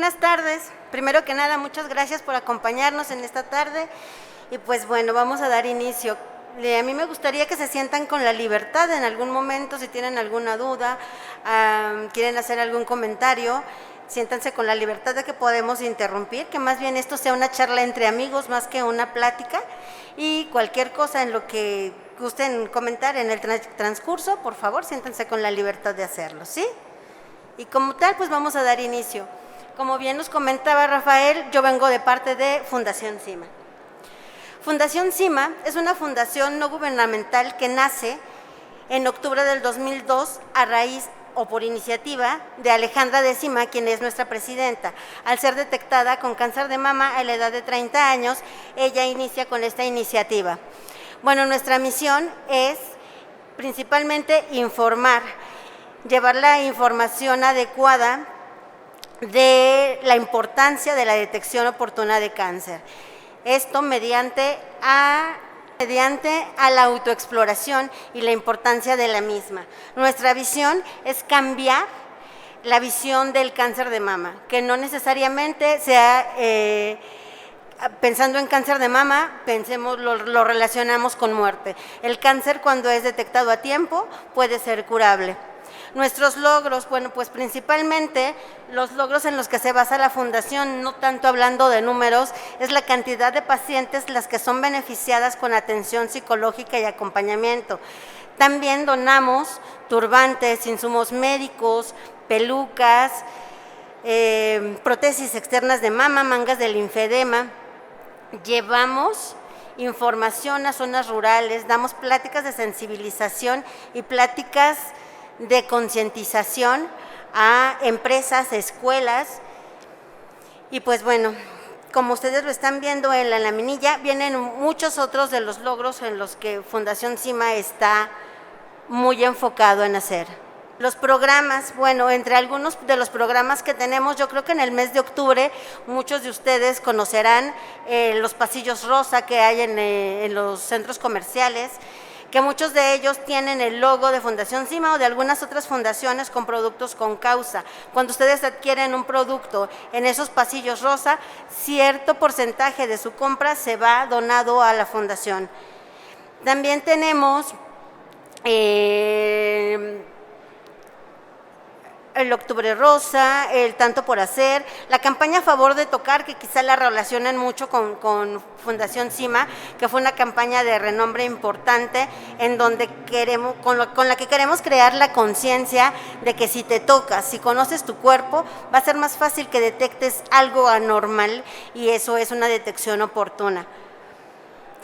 Buenas tardes. Primero que nada, muchas gracias por acompañarnos en esta tarde. Y pues bueno, vamos a dar inicio. A mí me gustaría que se sientan con la libertad en algún momento, si tienen alguna duda, quieren hacer algún comentario, siéntanse con la libertad de que podemos interrumpir, que más bien esto sea una charla entre amigos más que una plática, y cualquier cosa en lo que gusten comentar en el transcurso, por favor, siéntanse con la libertad de hacerlo, ¿sí? Y como tal, pues vamos a dar inicio. Como bien nos comentaba Rafael, yo vengo de parte de Fundación CIMA. Fundación CIMA es una fundación no gubernamental que nace en octubre del 2002 a raíz o por iniciativa de Alejandra de CIMA, quien es nuestra presidenta. Al ser detectada con cáncer de mama a la edad de 30 años, ella inicia con esta iniciativa. Bueno, nuestra misión es principalmente informar, llevar la información adecuada de la importancia de la detección oportuna de cáncer. Esto mediante a la autoexploración y la importancia de la misma. Nuestra visión es cambiar la visión del cáncer de mama, que no necesariamente sea pensando en cáncer de mama, lo relacionamos con muerte. El cáncer, cuando es detectado a tiempo, puede ser curable. Nuestros logros, bueno, pues principalmente los logros en los que se basa la fundación, no tanto hablando de números, es la cantidad de pacientes las que son beneficiadas con atención psicológica y acompañamiento. También donamos turbantes, insumos médicos, pelucas, prótesis externas de mama, mangas de linfedema. Llevamos información a zonas rurales, damos pláticas de sensibilización y pláticas de concientización a empresas, escuelas, y pues bueno, como ustedes lo están viendo en la laminilla, vienen muchos otros de los logros en los que Fundación CIMA está muy enfocado en hacer. Los programas, bueno, entre algunos de los programas que tenemos, yo creo que en el mes de octubre muchos de ustedes conocerán los pasillos rosa que hay en los centros comerciales, que muchos de ellos tienen el logo de Fundación CIMA o de algunas otras fundaciones con productos con causa. Cuando ustedes adquieren un producto en esos pasillos rosa, cierto porcentaje de su compra se va donado a la fundación. También tenemos el Octubre Rosa, el Tanto por Hacer, la campaña a favor de tocar, que quizá la relacionen mucho con Fundación CIMA, que fue una campaña de renombre importante en donde con la que queremos crear la conciencia de que si te tocas, si conoces tu cuerpo, va a ser más fácil que detectes algo anormal, y eso es una detección oportuna.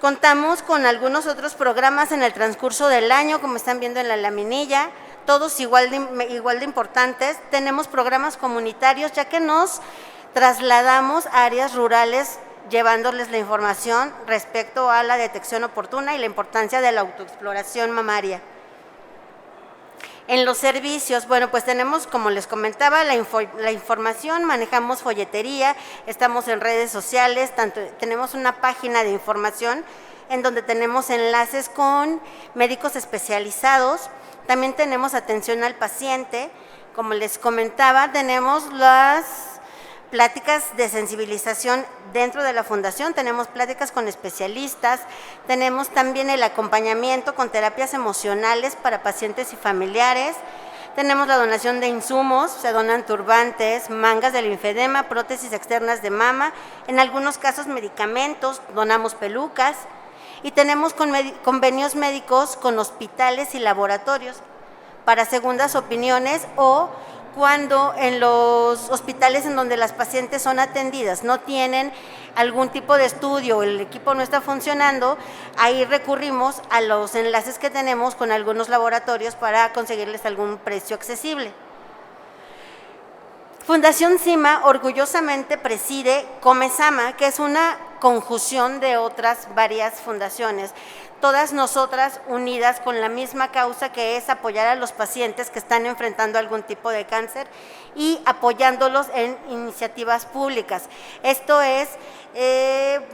Contamos con algunos otros programas en el transcurso del año, como están viendo en la laminilla, todos igual de importantes. Tenemos programas comunitarios, ya que nos trasladamos a áreas rurales llevándoles la información respecto a la detección oportuna y la importancia de la autoexploración mamaria. En los servicios, bueno, pues tenemos, como les comentaba, la información, manejamos folletería, estamos en redes sociales, tenemos una página de información en donde tenemos enlaces con médicos especializados. También tenemos atención al paciente, como les comentaba, tenemos las pláticas de sensibilización dentro de la fundación, tenemos pláticas con especialistas, tenemos también el acompañamiento con terapias emocionales para pacientes y familiares, tenemos la donación de insumos, se donan turbantes, mangas de linfedema, prótesis externas de mama, en algunos casos medicamentos, donamos pelucas, y tenemos convenios médicos con hospitales y laboratorios para segundas opiniones, o cuando en los hospitales en donde las pacientes son atendidas no tienen algún tipo de estudio, el equipo no está funcionando, ahí recurrimos a los enlaces que tenemos con algunos laboratorios para conseguirles algún precio accesible. Fundación CIMA orgullosamente preside Comesama, que es una conjunción de otras varias fundaciones, todas nosotras unidas con la misma causa, que es apoyar a los pacientes que están enfrentando algún tipo de cáncer y apoyándolos en iniciativas públicas. Esto es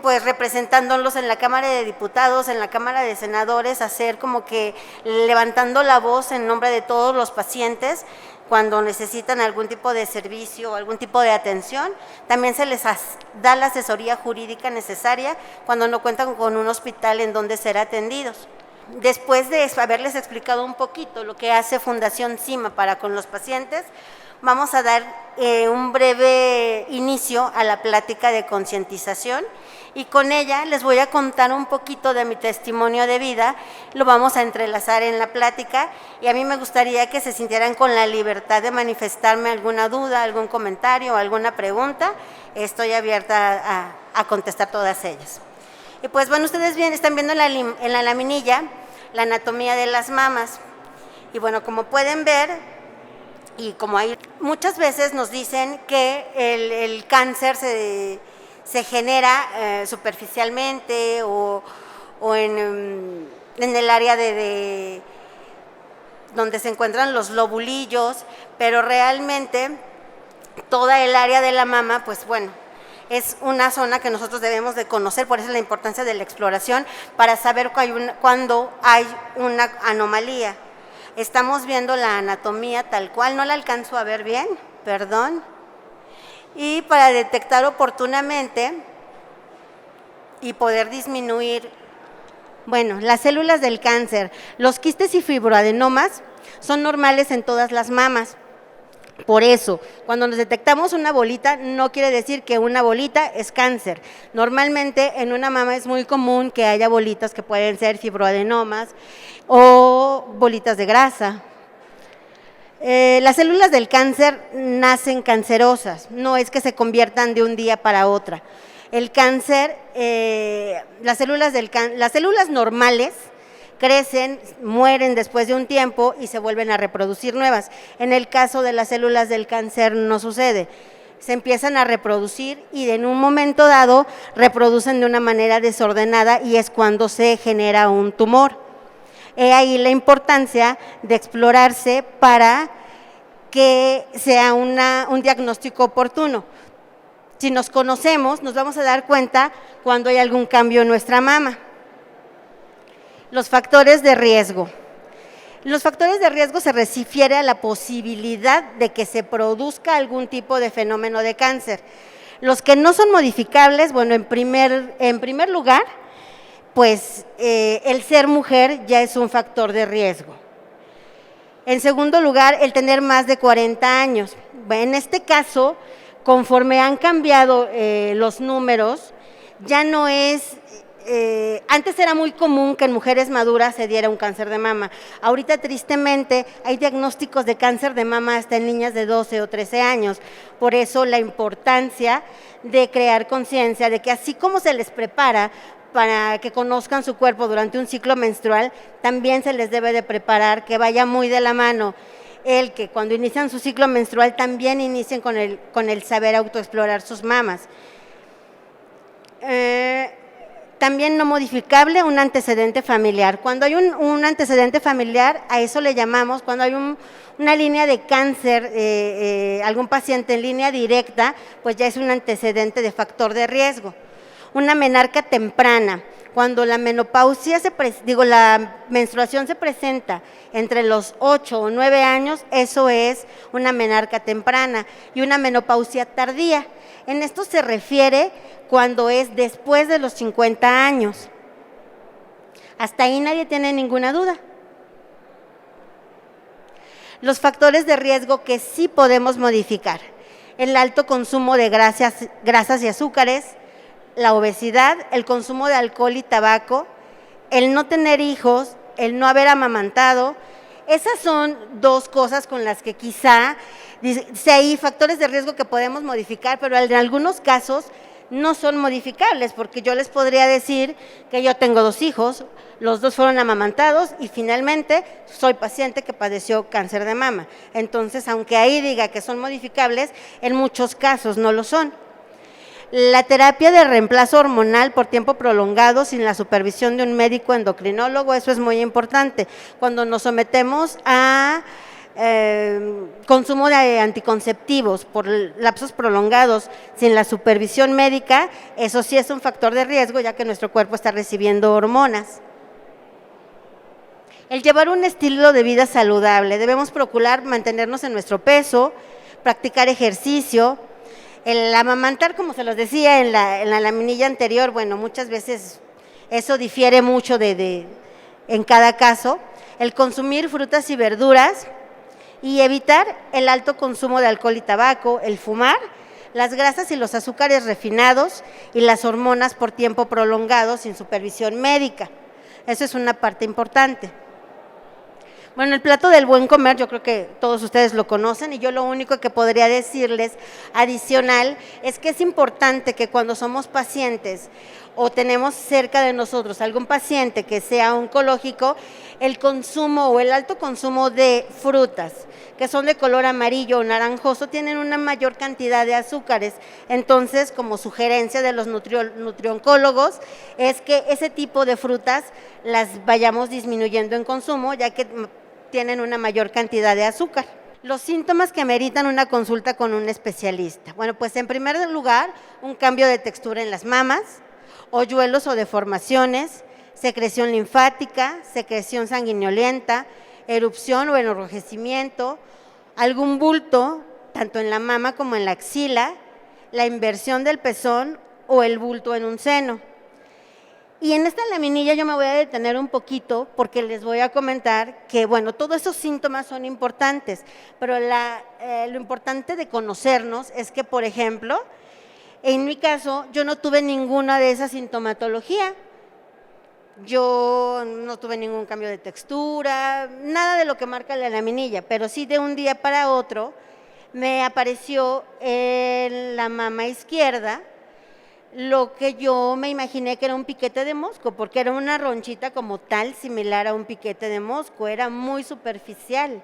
pues representándolos en la Cámara de Diputados, en la Cámara de Senadores, hacer como que levantando la voz en nombre de todos los pacientes, cuando necesitan algún tipo de servicio o algún tipo de atención. También se les da la asesoría jurídica necesaria cuando no cuentan con un hospital en donde ser atendidos. Después de haberles explicado un poquito lo que hace Fundación CIMA para con los pacientes, vamos a dar un breve inicio a la plática de concientización y con ella les voy a contar un poquito de mi testimonio de vida, lo vamos a entrelazar en la plática y a mí me gustaría que se sintieran con la libertad de manifestarme alguna duda, algún comentario, alguna pregunta. Estoy abierta a contestar todas ellas. Y pues bueno, ustedes están viendo en la laminilla la anatomía de las mamas. Y bueno, como pueden ver, y como hay muchas veces nos dicen que el cáncer se genera superficialmente o en el área de donde se encuentran los lobulillos, pero realmente toda el área de la mama, pues bueno, es una zona que nosotros debemos de conocer, por eso la importancia de la exploración, para saber cuando hay una anomalía. Estamos viendo la anatomía tal cual, no la alcanzo a ver bien, perdón. Y para detectar oportunamente y poder disminuir, bueno, las células del cáncer, los quistes y fibroadenomas son normales en todas las mamas. Por eso, cuando nos detectamos una bolita, no quiere decir que una bolita es cáncer. Normalmente en una mama es muy común que haya bolitas que pueden ser fibroadenomas o bolitas de grasa. Las células del cáncer nacen cancerosas, no es que se conviertan de un día para otro. El cáncer, las células normales crecen, mueren después de un tiempo y se vuelven a reproducir nuevas. En el caso de las células del cáncer no sucede. Se empiezan a reproducir y en un momento dado reproducen de una manera desordenada y es cuando se genera un tumor. He ahí la importancia de explorarse para que sea un diagnóstico oportuno. Si nos conocemos, nos vamos a dar cuenta cuando hay algún cambio en nuestra mama. Los factores de riesgo. Los factores de riesgo se refiere a la posibilidad de que se produzca algún tipo de fenómeno de cáncer. Los que no son modificables, bueno, en primer lugar, pues el ser mujer ya es un factor de riesgo. En segundo lugar, el tener más de 40 años. En este caso, conforme han cambiado los números, ya no es... antes era muy común que en mujeres maduras se diera un cáncer de mama. Ahorita, tristemente, hay diagnósticos de cáncer de mama hasta en niñas de 12 o 13 años. Por eso, la importancia de crear conciencia de que así como se les prepara para que conozcan su cuerpo durante un ciclo menstrual, también se les debe de preparar que vaya muy de la mano el que cuando inician su ciclo menstrual también inicien con el saber autoexplorar sus mamas. También no modificable, un antecedente familiar. Cuando hay un antecedente familiar, a eso le llamamos, cuando hay una línea de cáncer, algún paciente en línea directa, pues ya es un antecedente de factor de riesgo. Una menarca temprana, cuando la la menstruación se presenta entre los 8 o 9 años, eso es una menarca temprana. Y una menopausia tardía, en esto se refiere cuando es después de los 50 años. Hasta ahí nadie tiene ninguna duda. Los factores de riesgo que sí podemos modificar: el alto consumo de grasas y azúcares, la obesidad, el consumo de alcohol y tabaco, el no tener hijos, el no haber amamantado. Esas son dos cosas con las que quizá hay factores de riesgo que podemos modificar, pero en algunos casos no son modificables, porque yo les podría decir que yo tengo 2 hijos, los 2 fueron amamantados y finalmente soy paciente que padeció cáncer de mama. Entonces, aunque ahí diga que son modificables, en muchos casos no lo son. La terapia de reemplazo hormonal por tiempo prolongado sin la supervisión de un médico endocrinólogo, eso es muy importante. Cuando nos sometemos a consumo de anticonceptivos por lapsos prolongados sin la supervisión médica, eso sí es un factor de riesgo, ya que nuestro cuerpo está recibiendo hormonas. El llevar un estilo de vida saludable, debemos procurar mantenernos en nuestro peso, practicar ejercicio, el amamantar, como se los decía en la laminilla anterior, bueno, muchas veces eso difiere mucho en cada caso, el consumir frutas y verduras y evitar el alto consumo de alcohol y tabaco, el fumar, las grasas y los azúcares refinados y las hormonas por tiempo prolongado sin supervisión médica. Eso es una parte importante. Bueno, el plato del buen comer, yo creo que todos ustedes lo conocen y yo lo único que podría decirles adicional es que es importante que cuando somos pacientes o tenemos cerca de nosotros algún paciente que sea oncológico, el consumo o el alto consumo de frutas que son de color amarillo o naranjoso tienen una mayor cantidad de azúcares. Entonces, como sugerencia de los nutrioncólogos, es que ese tipo de frutas las vayamos disminuyendo en consumo, ya que tienen una mayor cantidad de azúcar. Los síntomas que meritan una consulta con un especialista. Bueno, pues en primer lugar, un cambio de textura en las mamas, hoyuelos o deformaciones, secreción linfática, secreción sanguinolenta, erupción o enrojecimiento, algún bulto, tanto en la mama como en la axila, la inversión del pezón o el bulto en un seno. Y en esta laminilla yo me voy a detener un poquito porque les voy a comentar que, bueno, todos esos síntomas son importantes, pero lo importante de conocernos es que, por ejemplo, en mi caso, yo no tuve ninguna de esas sintomatología. Yo no tuve ningún cambio de textura, nada de lo que marca la laminilla, pero sí de un día para otro me apareció en la mama izquierda lo que yo me imaginé que era un piquete de mosco, porque era una ronchita como tal, similar a un piquete de mosco, era muy superficial.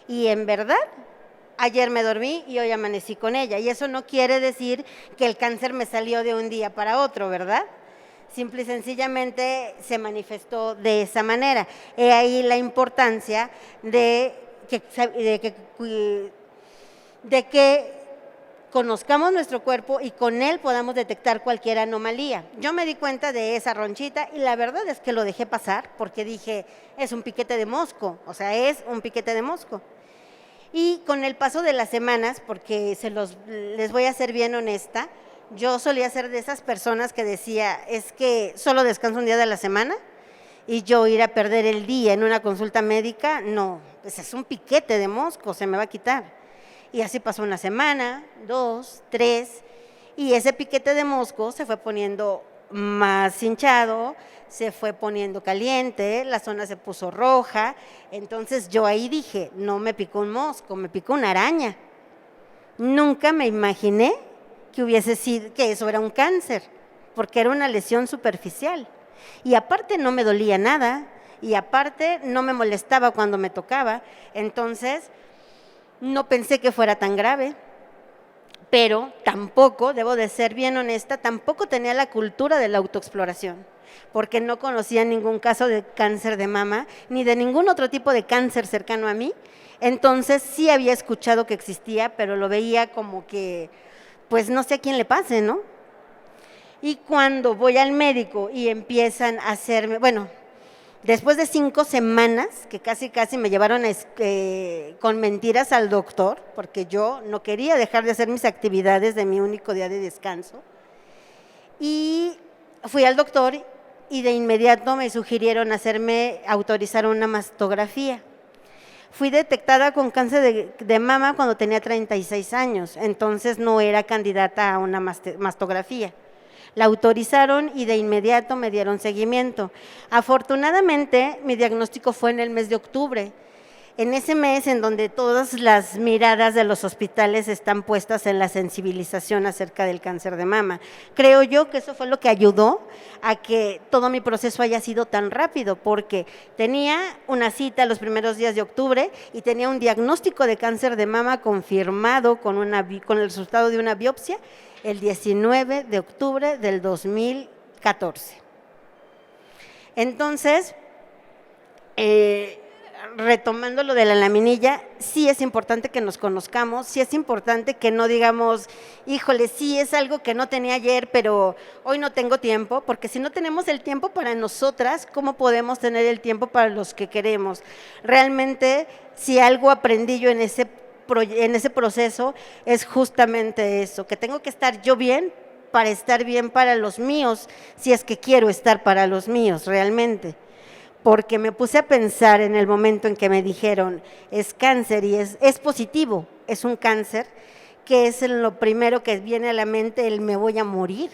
Y en verdad, ayer me dormí y hoy amanecí con ella, y eso no quiere decir que el cáncer me salió de un día para otro, ¿verdad? Simple y sencillamente se manifestó de esa manera. He ahí la importancia de que conozcamos nuestro cuerpo y con él podamos detectar cualquier anomalía. Yo me di cuenta de esa ronchita y la verdad es que lo dejé pasar porque dije, es un piquete de mosco, o sea, es un piquete de mosco. Y con el paso de las semanas, porque les voy a ser bien honesta, yo solía ser de esas personas que decía, es que solo descanso un día de la semana y yo ir a perder el día en una consulta médica, no, pues es un piquete de mosco, se me va a quitar. Y así pasó una semana, 2, 3, y ese piquete de mosco se fue poniendo más hinchado, se fue poniendo caliente, la zona se puso roja. Entonces yo ahí dije, no me picó un mosco, me picó una araña. Nunca me imaginé que eso era un cáncer, porque era una lesión superficial. Y aparte no me dolía nada, y aparte no me molestaba cuando me tocaba. Entonces no pensé que fuera tan grave, pero tampoco, debo de ser bien honesta, tampoco tenía la cultura de la autoexploración, porque no conocía ningún caso de cáncer de mama, ni de ningún otro tipo de cáncer cercano a mí. Entonces sí había escuchado que existía, pero lo veía como que, pues no sé a quién le pase, ¿no? Y cuando voy al médico y empiezan a hacerme, bueno, después de 5 semanas, que casi me llevaron con mentiras al doctor, porque yo no quería dejar de hacer mis actividades de mi único día de descanso, y fui al doctor y de inmediato me sugirieron autorizar una mastografía. Fui detectada con cáncer de mama cuando tenía 36 años, entonces no era candidata a una mastografía. La autorizaron y de inmediato me dieron seguimiento. Afortunadamente, mi diagnóstico fue en el mes de octubre, en ese mes en donde todas las miradas de los hospitales están puestas en la sensibilización acerca del cáncer de mama. Creo yo que eso fue lo que ayudó a que todo mi proceso haya sido tan rápido, porque tenía una cita los primeros días de octubre y tenía un diagnóstico de cáncer de mama confirmado con el resultado de una biopsia el 19 de octubre del 2014. Entonces, retomando lo de la laminilla, sí es importante que nos conozcamos, sí es importante que no digamos, híjole, sí es algo que no tenía ayer, pero hoy no tengo tiempo, porque si no tenemos el tiempo para nosotras, ¿cómo podemos tener el tiempo para los que queremos? Realmente, si algo aprendí yo en ese proceso, es justamente eso, que tengo que estar yo bien para estar bien para los míos, si es que quiero estar para los míos realmente. Porque me puse a pensar en el momento en que me dijeron, es cáncer y es positivo, es un cáncer, que es lo primero que viene a la mente, el me voy a morir.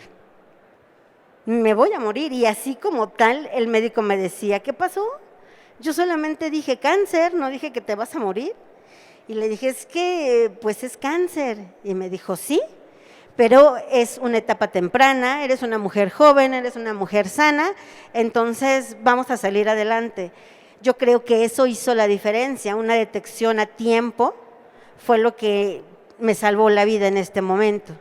Me voy a morir, y así como tal, el médico me decía, ¿qué pasó? Yo solamente dije cáncer, no dije que te vas a morir. Y le dije, es que, pues es cáncer. Y me dijo, sí, pero es una etapa temprana, eres una mujer joven, eres una mujer sana, entonces vamos a salir adelante. Yo creo que eso hizo la diferencia, una detección a tiempo fue lo que me salvó la vida en este momento.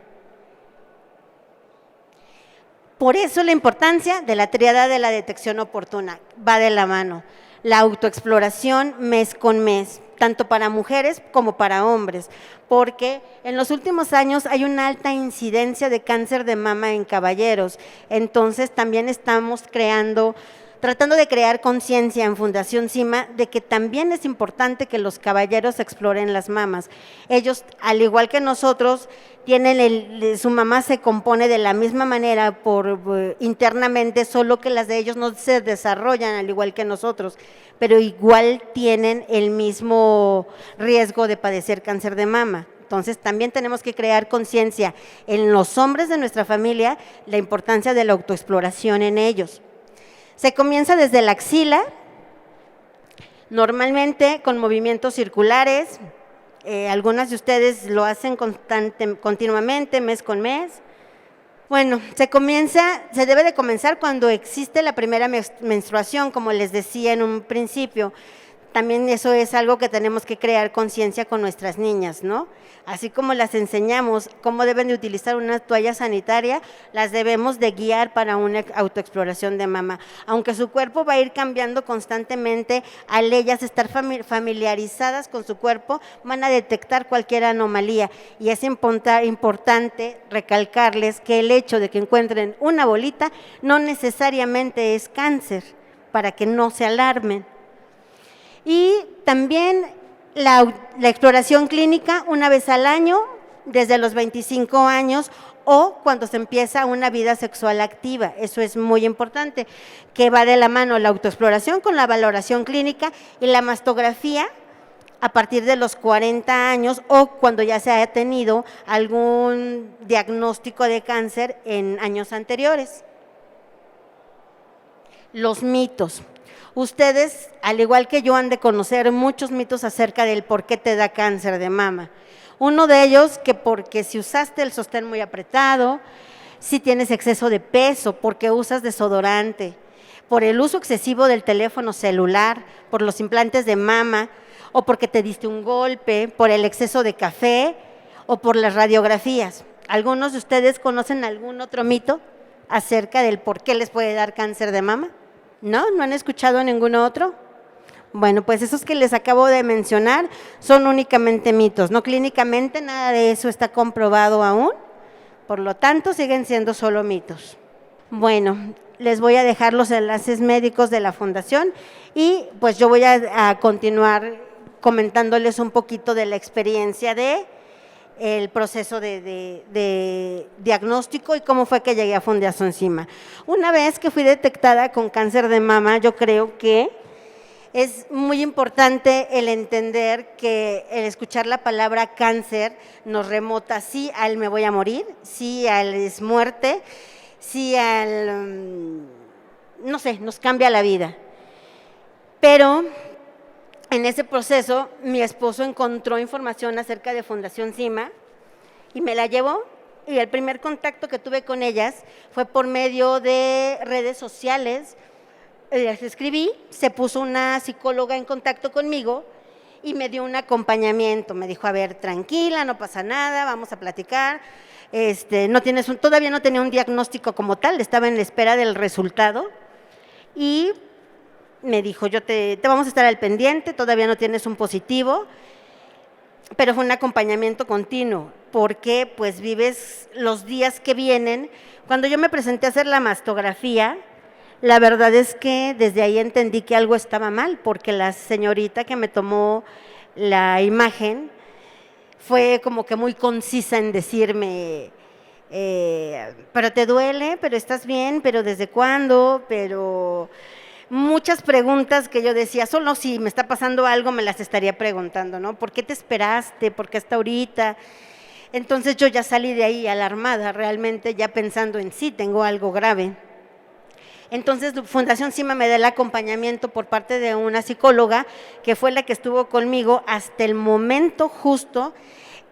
Por eso la importancia de la tríada de la detección oportuna, va de la mano. La autoexploración mes con mes, tanto para mujeres como para hombres, porque en los últimos años hay una alta incidencia de cáncer de mama en caballeros, entonces también estamos tratando de crear conciencia en Fundación CIMA de que también es importante que los caballeros exploren las mamas. Ellos, al igual que nosotros, su mamá se compone de la misma manera internamente, solo que las de ellos no se desarrollan al igual que nosotros, pero igual tienen el mismo riesgo de padecer cáncer de mama. Entonces, también tenemos que crear conciencia en los hombres de nuestra familia, la importancia de la autoexploración en ellos. Se comienza desde la axila, normalmente con movimientos circulares, algunas de ustedes lo hacen continuamente, mes con mes. Bueno, se debe de comenzar cuando existe la primera menstruación, como les decía en un principio. También eso es algo que tenemos que crear conciencia con nuestras niñas, ¿no? Así como las enseñamos cómo deben de utilizar una toalla sanitaria, las debemos de guiar para una autoexploración de mama. Aunque su cuerpo va a ir cambiando constantemente, al ellas estar familiarizadas con su cuerpo, van a detectar cualquier anomalía. Y es importante recalcarles que el hecho de que encuentren una bolita no necesariamente es cáncer, para que no se alarmen. Y también la exploración clínica una vez al año, desde los 25 años o cuando se empieza una vida sexual activa. Eso es muy importante, que va de la mano la autoexploración con la valoración clínica y la mastografía a partir de los 40 años o cuando ya se ha tenido algún diagnóstico de cáncer en años anteriores. Los mitos. Ustedes, al igual que yo, han de conocer muchos mitos acerca del por qué te da cáncer de mama. Uno de ellos, que porque si usaste el sostén muy apretado, si tienes exceso de peso, porque usas desodorante, por el uso excesivo del teléfono celular, por los implantes de mama, o porque te diste un golpe, por el exceso de café, o por las radiografías. ¿Algunos de ustedes conocen algún otro mito acerca del por qué les puede dar cáncer de mama? ¿No? ¿No han escuchado ningún otro? Bueno, pues esos que les acabo de mencionar son únicamente mitos, no clínicamente nada de eso está comprobado aún, por lo tanto siguen siendo solo mitos. Bueno, les voy a dejar los enlaces médicos de la fundación y pues yo voy a continuar comentándoles un poquito de la experiencia el proceso de diagnóstico y cómo fue que llegué a Fundación CIMA. Una vez que fui detectada con cáncer de mama, yo creo que es muy importante el entender que el escuchar la palabra cáncer nos remota sí al me voy a morir, sí al es muerte, sí al, no sé, nos cambia la vida. Pero en ese proceso, mi esposo encontró información acerca de Fundación CIMA y me la llevó, y el primer contacto que tuve con ellas fue por medio de redes sociales. Les escribí, se puso una psicóloga en contacto conmigo y me dio un acompañamiento. Me dijo, a ver, tranquila, no pasa nada, vamos a platicar. Todavía no tenía un diagnóstico como tal, estaba en la espera del resultado. Y me dijo, te vamos a estar al pendiente, todavía no tienes un positivo, pero fue un acompañamiento continuo, porque pues vives los días que vienen. Cuando yo me presenté a hacer la mastografía, la verdad es que desde ahí entendí que algo estaba mal, porque la señorita que me tomó la imagen fue como que muy concisa en decirme, pero te duele, pero estás bien, pero ¿desde cuándo? Pero muchas preguntas que yo decía, solo si me está pasando algo me las estaría preguntando, ¿no? ¿Por qué te esperaste? ¿Por qué hasta ahorita? Entonces yo ya salí de ahí alarmada, realmente ya pensando en sí, tengo algo grave. Entonces Fundación CIMA me da el acompañamiento por parte de una psicóloga que fue la que estuvo conmigo hasta el momento justo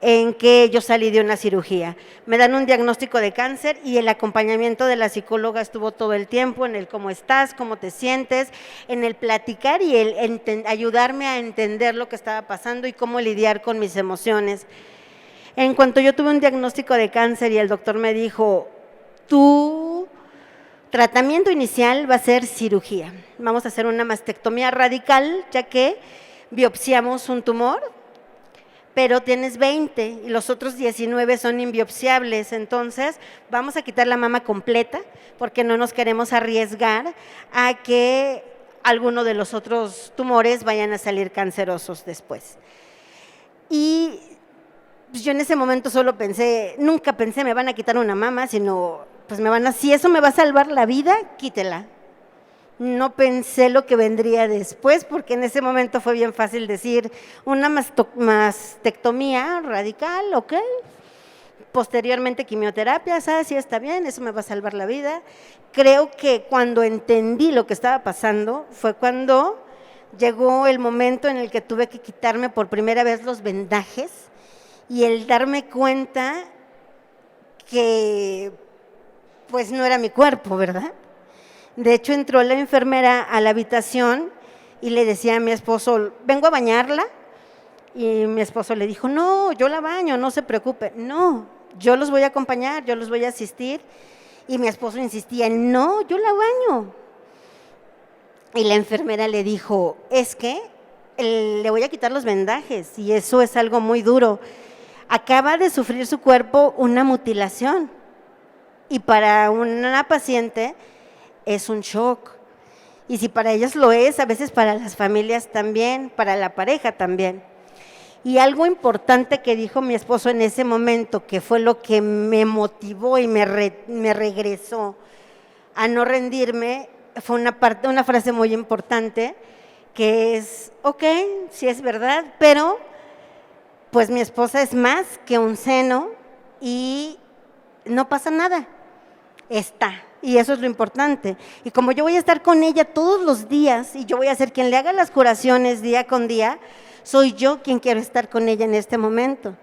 en que yo salí de una cirugía. Me dan un diagnóstico de cáncer y el acompañamiento de la psicóloga estuvo todo el tiempo en el cómo estás, cómo te sientes, en el platicar y el ayudarme a entender lo que estaba pasando y cómo lidiar con mis emociones. En cuanto yo tuve un diagnóstico de cáncer y el doctor me dijo, tu tratamiento inicial va a ser cirugía. Vamos a hacer una mastectomía radical, ya que biopsiamos un tumor, pero tienes 20 y los otros 19 son imbiopsiables, entonces vamos a quitar la mama completa porque no nos queremos arriesgar a que alguno de los otros tumores vayan a salir cancerosos después. Y pues yo en ese momento solo pensé, nunca pensé me van a quitar una mama, sino pues si eso me va a salvar la vida, quítela. No pensé lo que vendría después, porque en ese momento fue bien fácil decir una mastectomía radical, ok. Posteriormente quimioterapia, sí está bien, eso me va a salvar la vida. Creo que cuando entendí lo que estaba pasando fue cuando llegó el momento en el que tuve que quitarme por primera vez los vendajes y el darme cuenta que pues no era mi cuerpo, ¿verdad? De hecho, entró la enfermera a la habitación y le decía a mi esposo, vengo a bañarla, y mi esposo le dijo, no, yo la baño, no se preocupe. No, yo los voy a acompañar, yo los voy a asistir, y mi esposo insistía, no, yo la baño. Y la enfermera le dijo, es que le voy a quitar los vendajes, y eso es algo muy duro. Acaba de sufrir su cuerpo una mutilación, y para una paciente es un shock, y si para ellas lo es, a veces para las familias también, para la pareja también. Y algo importante que dijo mi esposo en ese momento, que fue lo que me motivó y me regresó a no rendirme, fue una frase muy importante, que es, ok, sí es verdad, pero pues mi esposa es más que un seno y no pasa nada, está. Y eso es lo importante. Y como yo voy a estar con ella todos los días y yo voy a ser quien le haga las curaciones día con día, soy yo quien quiero estar con ella en este momento.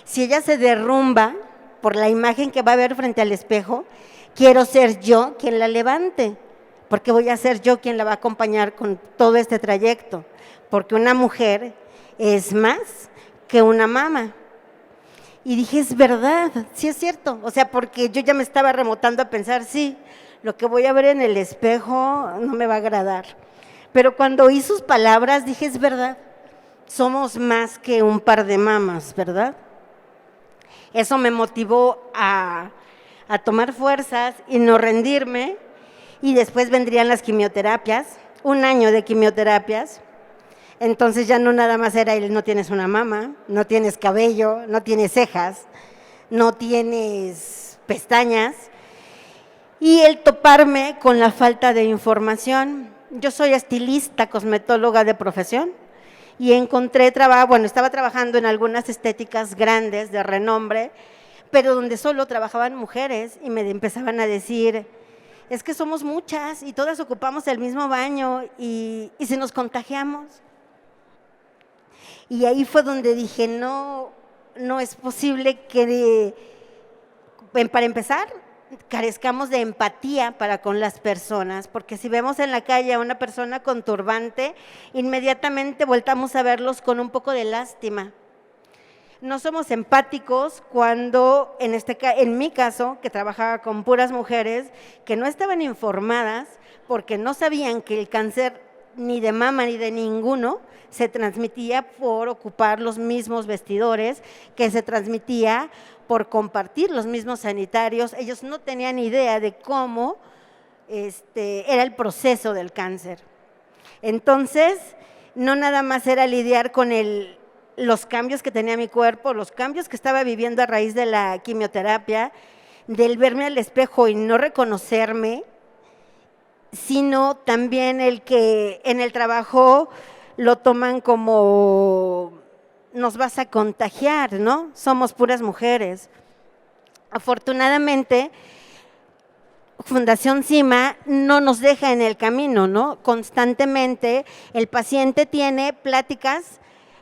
Si ella se derrumba por la imagen que va a ver frente al espejo, quiero ser yo quien la levante, porque voy a ser yo quien la va a acompañar con todo este trayecto, porque una mujer es más que una mama. Y dije, es verdad, sí es cierto, o sea, porque yo ya me estaba remotando a pensar, sí, lo que voy a ver en el espejo no me va a agradar. Pero cuando oí sus palabras dije, es verdad, somos más que un par de mamas, ¿verdad? Eso me motivó a tomar fuerzas y no rendirme, y después vendrían las quimioterapias, 1 año de quimioterapias. Entonces ya no nada más era no tienes una mama, no tienes cabello, no tienes cejas, no tienes pestañas, y el toparme con la falta de información. Yo soy estilista, cosmetóloga de profesión, y encontré trabajo, estaba trabajando en algunas estéticas grandes de renombre, pero donde solo trabajaban mujeres y me empezaban a decir, es que somos muchas y todas ocupamos el mismo baño y si nos contagiamos. Y ahí fue donde dije, no es posible que, para empezar, carezcamos de empatía para con las personas, porque si vemos en la calle a una persona con turbante, inmediatamente voltamos a verlos con un poco de lástima. No somos empáticos cuando, en mi caso, que trabajaba con puras mujeres que no estaban informadas porque no sabían que el cáncer ni de mama ni de ninguno se transmitía por ocupar los mismos vestidores, que se transmitía por compartir los mismos sanitarios. Ellos no tenían idea de cómo era el proceso del cáncer. Entonces, no nada más era lidiar con los cambios que tenía mi cuerpo, los cambios que estaba viviendo a raíz de la quimioterapia, del verme al espejo y no reconocerme, sino también el que en el trabajo lo toman como nos vas a contagiar, ¿no? Somos puras mujeres. Afortunadamente, Fundación CIMA no nos deja en el camino, ¿no? Constantemente el paciente tiene pláticas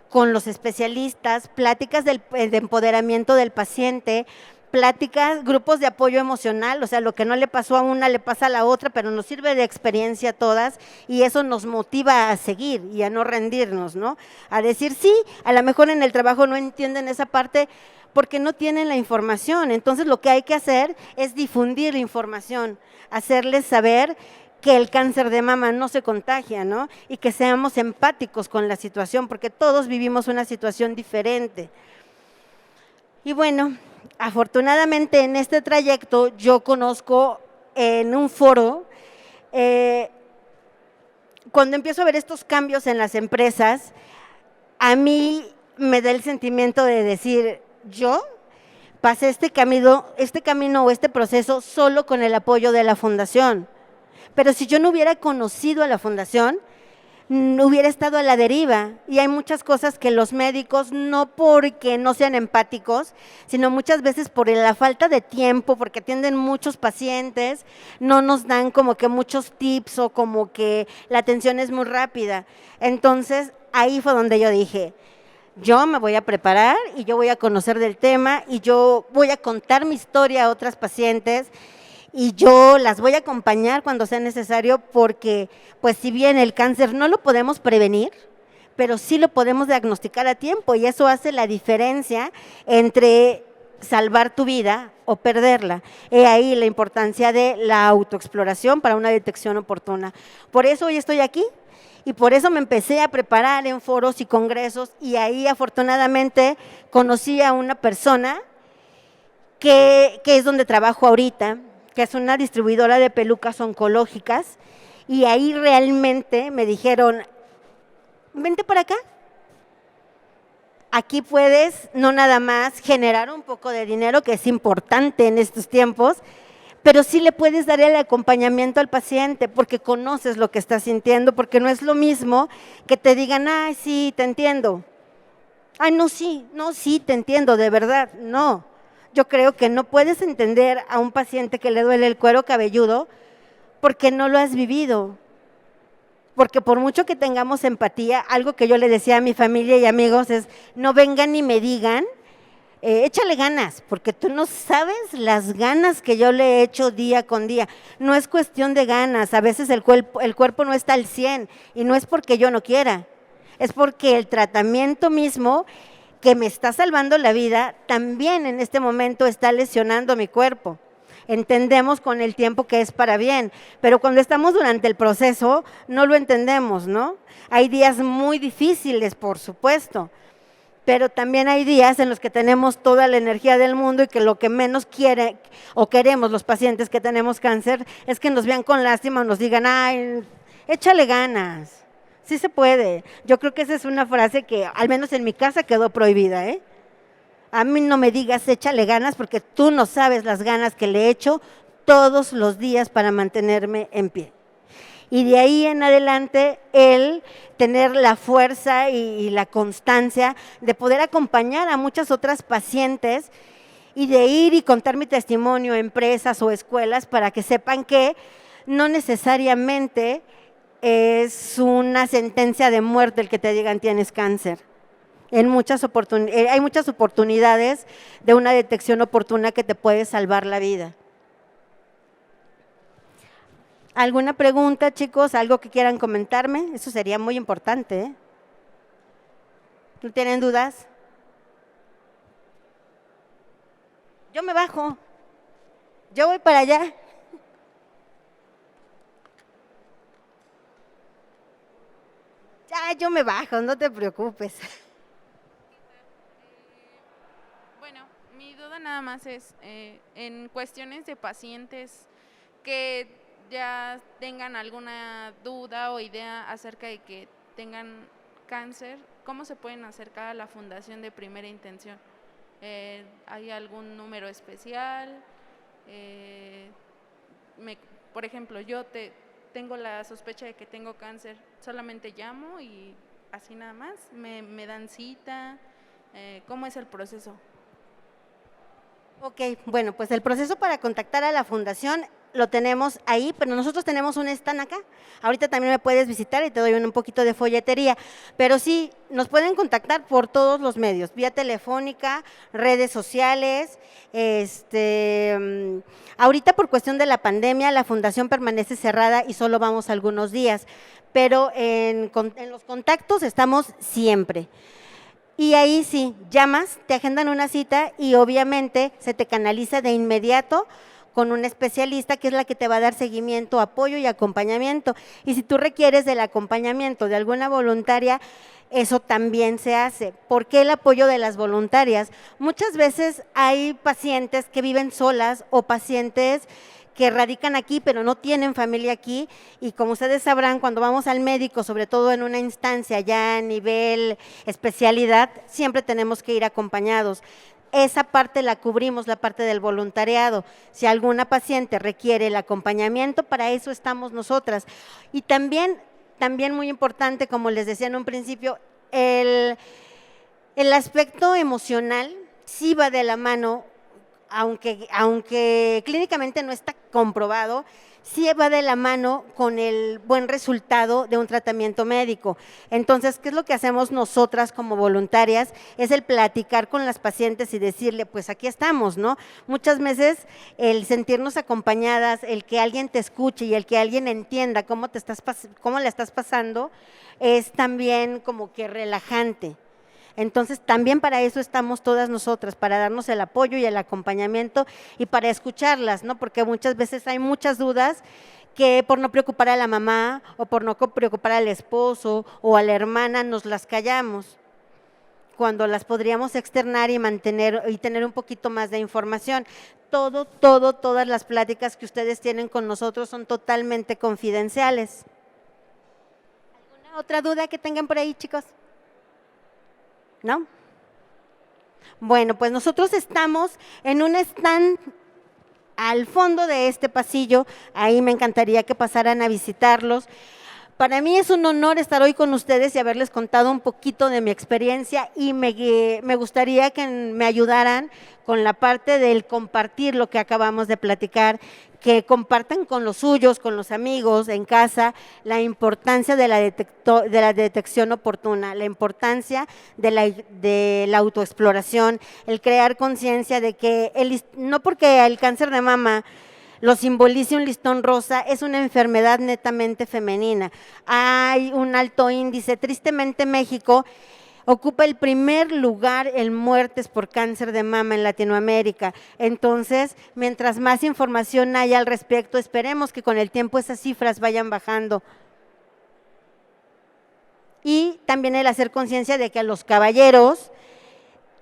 con los especialistas, pláticas de empoderamiento del paciente, pláticas, grupos de apoyo emocional, o sea, lo que no le pasó a una le pasa a la otra, pero nos sirve de experiencia a todas y eso nos motiva a seguir y a no rendirnos, ¿no? A decir, sí, a lo mejor en el trabajo no entienden esa parte porque no tienen la información, entonces lo que hay que hacer es difundir la información, hacerles saber que el cáncer de mama no se contagia, ¿no? Y que seamos empáticos con la situación, porque todos vivimos una situación diferente. Y bueno, afortunadamente en este trayecto yo conozco en un foro, cuando empiezo a ver estos cambios en las empresas, a mí me da el sentimiento de decir, yo pasé este camino o este proceso solo con el apoyo de la fundación, pero si yo no hubiera conocido a la fundación, no hubiera estado a la deriva, y hay muchas cosas que los médicos, no porque no sean empáticos, sino muchas veces por la falta de tiempo, porque atienden muchos pacientes, no nos dan como que muchos tips o como que la atención es muy rápida. Entonces, ahí fue donde yo dije, yo me voy a preparar y yo voy a conocer del tema y yo voy a contar mi historia a otras pacientes y yo las voy a acompañar cuando sea necesario porque, pues si bien el cáncer no lo podemos prevenir, pero sí lo podemos diagnosticar a tiempo y eso hace la diferencia entre salvar tu vida o perderla. He ahí la importancia de la autoexploración para una detección oportuna. Por eso hoy estoy aquí. Y por eso me empecé a preparar en foros y congresos y ahí afortunadamente conocí a una persona que es donde trabajo ahorita, que es una distribuidora de pelucas oncológicas y ahí realmente me dijeron, vente para acá. Aquí puedes no nada más generar un poco de dinero, que es importante en estos tiempos, pero sí le puedes dar el acompañamiento al paciente porque conoces lo que está sintiendo, porque no es lo mismo que te digan, ay, sí, te entiendo. Ay, no, sí, te entiendo, de verdad, no. Yo creo que no puedes entender a un paciente que le duele el cuero cabelludo porque no lo has vivido. Porque por mucho que tengamos empatía, algo que yo le decía a mi familia y amigos es, no vengan ni me digan, échale ganas, porque tú no sabes las ganas que yo le he hecho día con día. No es cuestión de ganas, a veces el cuerpo no está al 100 y no es porque yo no quiera, es porque el tratamiento mismo que me está salvando la vida también en este momento está lesionando mi cuerpo. Entendemos con el tiempo que es para bien, pero cuando estamos durante el proceso no lo entendemos, ¿no? Hay días muy difíciles, por supuesto, pero también hay días en los que tenemos toda la energía del mundo y que lo que menos quiere o queremos los pacientes que tenemos cáncer es que nos vean con lástima o nos digan, ay, échale ganas, sí se puede. Yo creo que esa es una frase que al menos en mi casa quedó prohibida, ¿eh? A mí no me digas échale ganas porque tú no sabes las ganas que le echo todos los días para mantenerme en pie. Y de ahí en adelante, el tener la fuerza y la constancia de poder acompañar a muchas otras pacientes y de ir y contar mi testimonio a empresas o escuelas para que sepan que no necesariamente es una sentencia de muerte el que te digan tienes cáncer. Hay muchas oportunidades de una detección oportuna que te puede salvar la vida. ¿Alguna pregunta, chicos? ¿Algo que quieran comentarme? Eso sería muy importante, ¿eh? ¿No tienen dudas? Yo me bajo. Yo voy para allá. Ah, yo me bajo, no te preocupes. Bueno, mi duda nada más es, en cuestiones de pacientes que ya tengan alguna duda o idea acerca de que tengan cáncer, ¿cómo se pueden acercar a la Fundación de Primera Intención? ¿Hay algún número especial? Eh, me- por ejemplo, tengo la sospecha de que tengo cáncer, solamente llamo y así nada más, me dan cita, ¿cómo es el proceso? Ok, bueno, pues el proceso para contactar a la fundación lo tenemos ahí, pero nosotros tenemos un stand acá. Ahorita también me puedes visitar y te doy un poquito de folletería, pero sí, nos pueden contactar por todos los medios, vía telefónica, redes sociales. Ahorita por cuestión de la pandemia, la fundación permanece cerrada y solo vamos algunos días, pero en los contactos estamos siempre. Y ahí sí, llamas, te agendan una cita y obviamente se te canaliza de inmediato con un especialista que es la que te va a dar seguimiento, apoyo y acompañamiento. Y si tú requieres del acompañamiento de alguna voluntaria, eso también se hace. ¿Por qué el apoyo de las voluntarias? Muchas veces hay pacientes que viven solas o pacientes que radican aquí pero no tienen familia aquí, y como ustedes sabrán, cuando vamos al médico, sobre todo en una instancia ya a nivel especialidad, siempre tenemos que ir acompañados. Esa parte la cubrimos, la parte del voluntariado. Si alguna paciente requiere el acompañamiento, para eso estamos nosotras. Y también muy importante, como les decía en un principio, el aspecto emocional sí va de la mano, aunque clínicamente no está comprobado, sí va de la mano con el buen resultado de un tratamiento médico. Entonces, ¿qué es lo que hacemos nosotras como voluntarias? Es el platicar con las pacientes y decirle, pues aquí estamos, ¿no? Muchas veces el sentirnos acompañadas, el que alguien te escuche y el que alguien entienda cómo la estás pasando, es también como que relajante. Entonces, también para eso estamos todas nosotras, para darnos el apoyo y el acompañamiento y para escucharlas, ¿no? Porque muchas veces hay muchas dudas que por no preocupar a la mamá o por no preocupar al esposo o a la hermana nos las callamos, cuando las podríamos externar y mantener y tener un poquito más de información. Todas las pláticas que ustedes tienen con nosotros son totalmente confidenciales. ¿Alguna otra duda que tengan por ahí, chicos? ¿No? Bueno, pues nosotros estamos en un stand al fondo de este pasillo, ahí me encantaría que pasaran a visitarlos. Para mí es un honor estar hoy con ustedes y haberles contado un poquito de mi experiencia, y me gustaría que me ayudaran con la parte del compartir lo que acabamos de platicar, que compartan con los suyos, con los amigos, en casa, la importancia de la detección oportuna, la importancia de la autoexploración, el crear conciencia de que no porque el cáncer de mama lo simbolice un listón rosa, es una enfermedad netamente femenina. Hay un alto índice, tristemente México ocupa el primer lugar en muertes por cáncer de mama en Latinoamérica. Entonces, mientras más información haya al respecto, esperemos que con el tiempo esas cifras vayan bajando. Y también el hacer conciencia de que los caballeros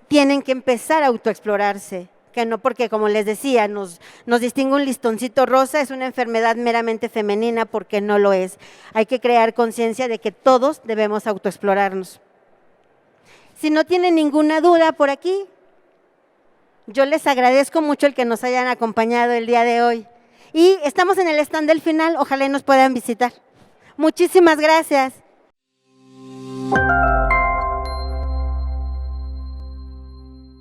tienen que empezar a autoexplorarse, que no porque, como les decía, nos distingue un listoncito rosa, es una enfermedad meramente femenina, porque no lo es. Hay que crear conciencia de que todos debemos autoexplorarnos. Si no tienen ninguna duda por aquí, yo les agradezco mucho el que nos hayan acompañado el día de hoy. Y estamos en el stand del final, ojalá y nos puedan visitar. Muchísimas gracias.